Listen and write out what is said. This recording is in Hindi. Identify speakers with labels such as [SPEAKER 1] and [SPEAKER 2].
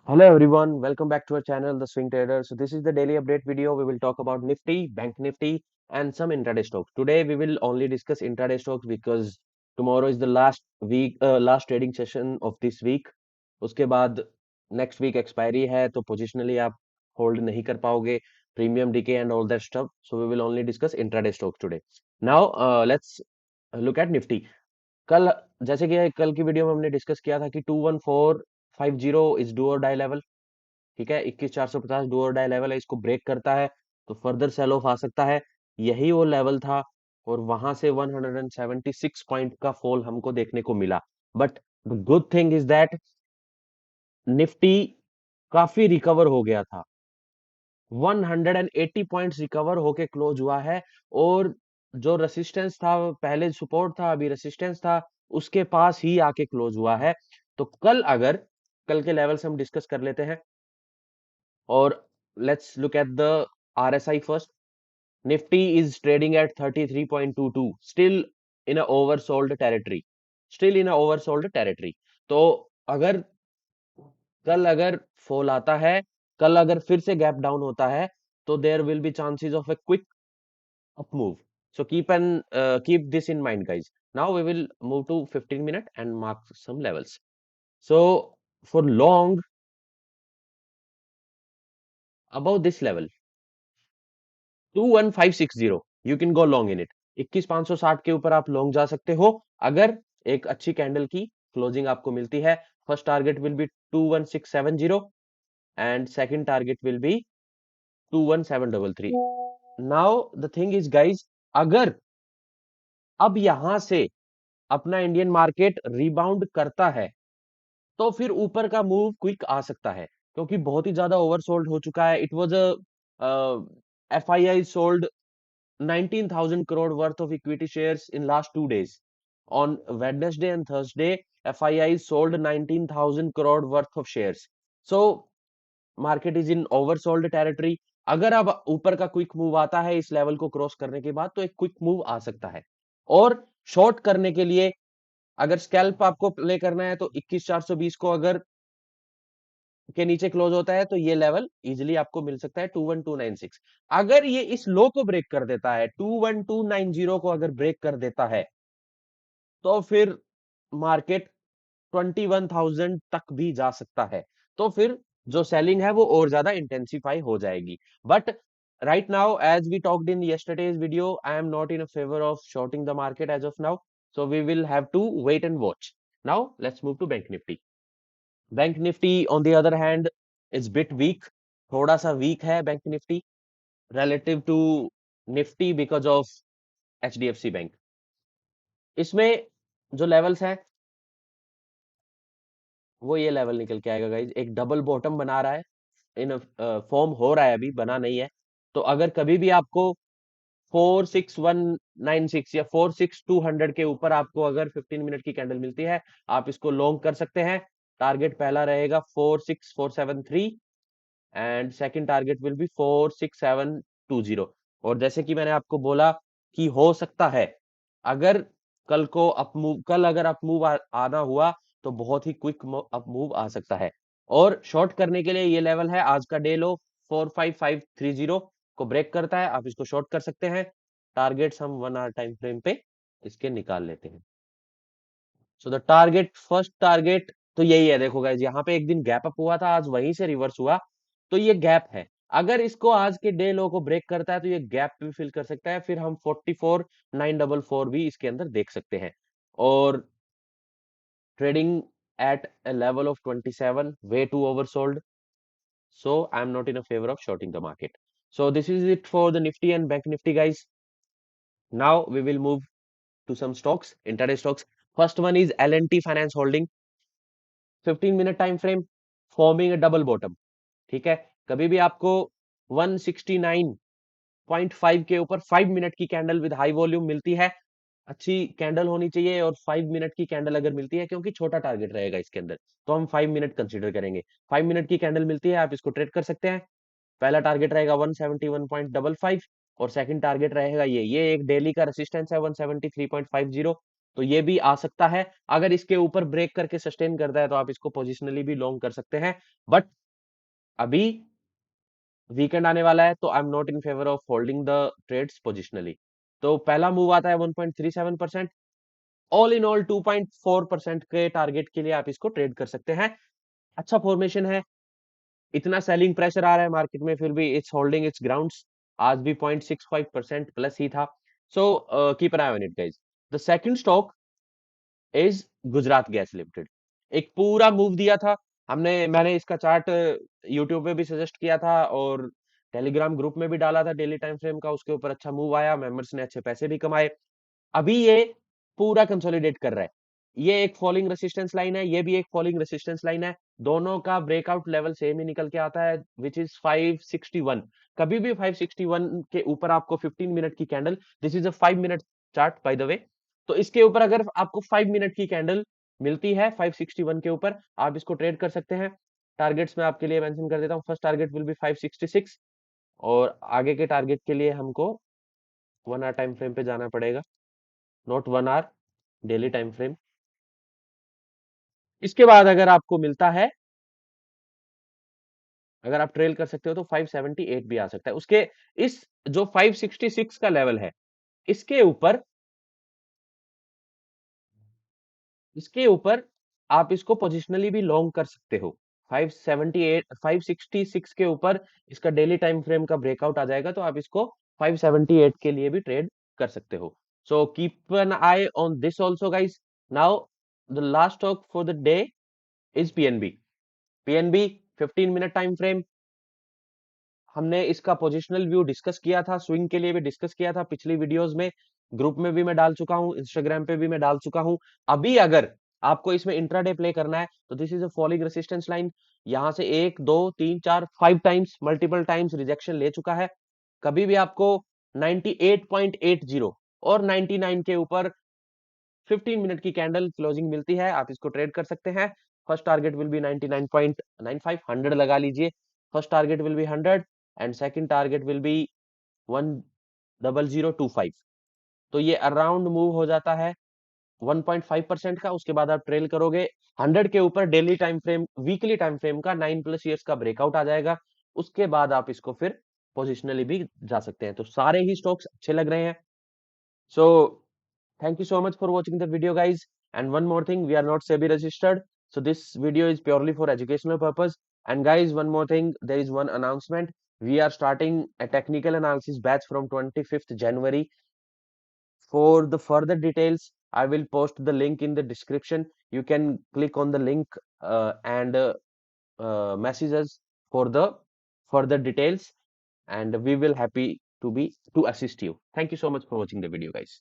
[SPEAKER 1] Hello everyone, welcome back to our channel, The Swing Trader. So this is the daily update video. We will talk about Nifty, Bank Nifty, and some intraday stocks. Today we will only discuss intraday stocks because tomorrow is the last trading session of this week. उसके बाद next week expiry है, तो positionally आप hold नहीं कर पाओगे, premium decay and all that stuff. So we will only discuss intraday stocks today. Now let's look at Nifty. कल जैसे कि कल की वीडियो में हमने डिस्कस किया था कि 21450 इज डू और डाई लेवल। ठीक है, 21450 डू और डाई लेवल है, इसको ब्रेक करता है तो फर्दर सेल ऑफ आ सकता है। यही वो लेवल था और वहां से 176 पॉइंट का फॉल हमको देखने को मिला। But the good thing is that Nifty काफी रिकवर हो गया था। 180 पॉइंट्स रिकवर होके क्लोज हुआ है और जो रेसिस्टेंस था, पहले सपोर्ट था अभी रेसिस्टेंस था, उसके पास ही आके क्लोज हुआ है। तो कल के लेवल्स हम डिस्कस कर लेते हैं और let's look at the RSI first. Nifty is trading at 33.22, still in oversold territory. तो अगर अगर फॉल आता है, कल अगर फिर से गैप डाउन होता है, तो there will be chances of a quick up move. So keep this in mind, guys. Now we will move to 15 minute and mark some levels. So for long above this level 21560 you can go long in it. 21560 के ऊपर आप लॉन्ग जा सकते हो अगर एक अच्छी कैंडल की क्लोजिंग आपको मिलती है। First target will be 21670 and second target will be 21733. Now the thing is guys, अगर अब यहां से अपना इंडियन मार्केट रिबाउंड करता है तो फिर ऊपर का मूव क्विक आ सकता है, क्योंकि बहुत ही ज्यादा ओवरसोल्ड हो चुका है। It was FII sold 19,000 crore worth of equity shares in last 2 days. On Wednesday and Thursday, FII sold 19,000 crore worth of shares. So market is in oversold territory. अगर अब ऊपर का क्विक मूव आता है इस लेवल को क्रॉस करने के बाद, तो एक क्विक मूव आ सकता है। और शॉर्ट करने के लिए अगर स्कैल्प आपको प्ले करना है तो 21,420 को अगर के नीचे क्लोज होता है तो ये लेवल इजिली आपको मिल सकता है 21296। अगर ये इस लो को ब्रेक कर देता है, 21290 को अगर ब्रेक कर देता है, तो फिर मार्केट 21,000 तक भी जा सकता है। तो फिर जो सेलिंग है वो और ज्यादा इंटेंसिफाई हो जाएगी। But right now, as we talked in yesterday's video, I am not in a favor of shorting the market as of now, so we will have to wait and watch. Now let's move to Bank Nifty. Bank Nifty on the other hand is bit weak, थोड़ा सा वीक है bank Nifty relative to Nifty because of HDFC bank. इसमें जो लेवल्स हैं वो ये लेवल निकल के आएगा गाइज, एक डबल बॉटम बना रहा है, इन फॉर्म हो रहा है, अभी बना नहीं है। तो अगर कभी भी आपको 46196 या 46200 के ऊपर आपको अगर 15 मिनट की कैंडल मिलती है, आप इसको लॉन्ग कर सकते हैं। टारगेट पहला रहेगा 46473 and second target will be 46720। और जैसे कि मैंने आपको बोला कि हो सकता है अगर कल अगर अप मूव आना हुआ तो बहुत ही क्विक अप मूव आ सकता है। और शॉर्ट करने के लिए ये लेवल है आज का डे लो 45530 को ब्रेक करता है, आप इसको शॉर्ट कर सकते हैं। टारगेट्स हम 1 आवर टाइम फ्रेम पे इसके निकाल लेते हैं। So the target, first target तो यही है। देखो गाइस, यहाँ पे एक दिन गैप अप हुआ था, आज वहीं से रिवर्स हुआ, तो ये गैप है। अगर इसको आज के डे लो को ब्रेक करता है तो ये गैप भी फिल कर सकता है, फिर हम 44944 भी इसके अंदर देख सकते हैं। और trading at a level of 27, way too oversold, so I'm not in a favor of shorting the market. So this is it for the Nifty and Bank Nifty, guys. Now we will move to some stocks, intraday stocks. First one is L&T Finance Holding, 15 minute time frame, forming a double bottom. ठीक है, कभी भी आपको 169.5 के ऊपर 5 मिनट की कैंडल विद हाई वॉल्यूम मिलती है, अच्छी कैंडल होनी चाहिए, और 5 मिनट की कैंडल अगर मिलती है, क्योंकि छोटा टारगेट रहेगा इसके अंदर, तो हम 5 मिनट कंसीडर करेंगे। 5 मिनट की कैंडल मिलती है, आप इसको ट्रेड कर सकते हैं। पहला टारगेट रहेगा 171.55 और सेकंड टारगेट रहेगा ये एक डेली का रेसिस्टेंस है 173.50। तो ये भी आ सकता है। अगर इसके ऊपर ब्रेक करके सस्टेन करता है तो आप इसको पोजिशनली भी लॉन्ग कर सकते हैं, बट अभी वीकेंड आने वाला है तो I am not in favour of holding the trades positionally. तो पहला मूव आता है 1.37%, ऑल इन ऑल 2.4% के टारगेट के लिए आप इसको ट्रेड कर सकते हैं। अच्छा फॉर्मेशन है, इतना सेलिंग प्रेशर आ रहा है मार्केट में, फिर भी इट्स होल्डिंग इट्स ग्राउंड्स। आज भी 0.65% प्लस ही था। So keep an I on it guys. The second stock is Gujarat gas limited. एक पूरा मूव दिया था हमने, मैंने इसका चार्ट यूट्यूब पे भी सजेस्ट किया था और टेलीग्राम ग्रुप में भी डाला था डेली टाइम फ्रेम का। उसके ऊपर अच्छा मूव आया, मेंबर्स ने अच्छे पैसे भी कमाए। अभी ये पूरा कंसोलिडेट कर रहा है। ये एक फॉलिंग रेसिस्टेंस लाइन है, ये भी एक फॉलिंग रेसिस्टेंस लाइन है। दोनों का ब्रेकआउट लेवल सेम ही निकल के आता है, विच इज 561। कभी भी 561 के ऊपर आपको 15 मिनट की candle, this is a 5 minute chart by the way, तो इसके ऊपर अगर आपको 5 मिनट की कैंडल मिलती है 561 के ऊपर, आप इसको ट्रेड कर सकते हैं। टारगेट्स में आपके लिए मेंशन कर देता हूँ। फर्स्ट टारगेट विल बी 566 और आगे के टारगेट के लिए हमको 1 आवर टाइम फ्रेम पे जाना पड़ेगा, not 1 hour, daily time frame. इसके बाद अगर आपको मिलता है, अगर आप ट्रेल कर सकते हो तो 578 भी आ सकता है। उसके इस जो 566 का लेवल है, इसके ऊपर इसके ऊपर आप इसको पोजिशनली भी लॉन्ग कर सकते हो। 578 566 के ऊपर इसका डेली टाइम फ्रेम का ब्रेकआउट आ जाएगा तो आप इसको 578 के लिए भी ट्रेड कर सकते हो। So keep an I on this also guys. Now the last stock for the day is PNB. PNB 15 minute time frame, हमने इसका पोजिशनल व्यू डिस्कस किया था, स्विंग के लिए भी डिस्कस किया था पिछली वीडियोस में। ग्रुप में भी मैं डाल चुका हूं, इंस्टाग्राम पे भी मैं डाल चुका हूं। अभी अगर आपको इसमें इंट्राडे प्ले करना है तो this is a falling resistance line. यहां से 1 2 3 4 5 टाइम्स, मल्टीपल टाइम्स रिजेक्शन ले चुका है। कभी भी आपको 98.80 और 99 के ऊपर 15 मिनट की कैंडल क्लोजिंग मिलती है, आप इसको ट्रेड कर सकते हैं। फर्स्ट टारगेट विल बी 99.95, 100 लगा लीजिए। First target will be 100 and second target will be 10025। तो ये अराउंड मूव हो जाता है 1.5% का। उसके बाद आप ट्रेल करोगे 100 के ऊपर, daily time frame, weekly time frame का 9+ ईयर्स का ब्रेकआउट आ जाएगा। उसके बाद आप इसको फिर पोजिशनली भी जा सकते हैं। तो सारे ही स्टॉक्स अच्छे लग रहे हैं। So thank you so much for watching the video guys. And one more thing, we are not SEBI registered. So this video is purely for educational purpose. And guys, one more thing, there is one announcement. We are starting a technical analysis batch from 25th January. For the further details, I will post the link in the description. You can click on the link and message us for the further details, and we will happy to assist you. Thank you so much for watching the video guys.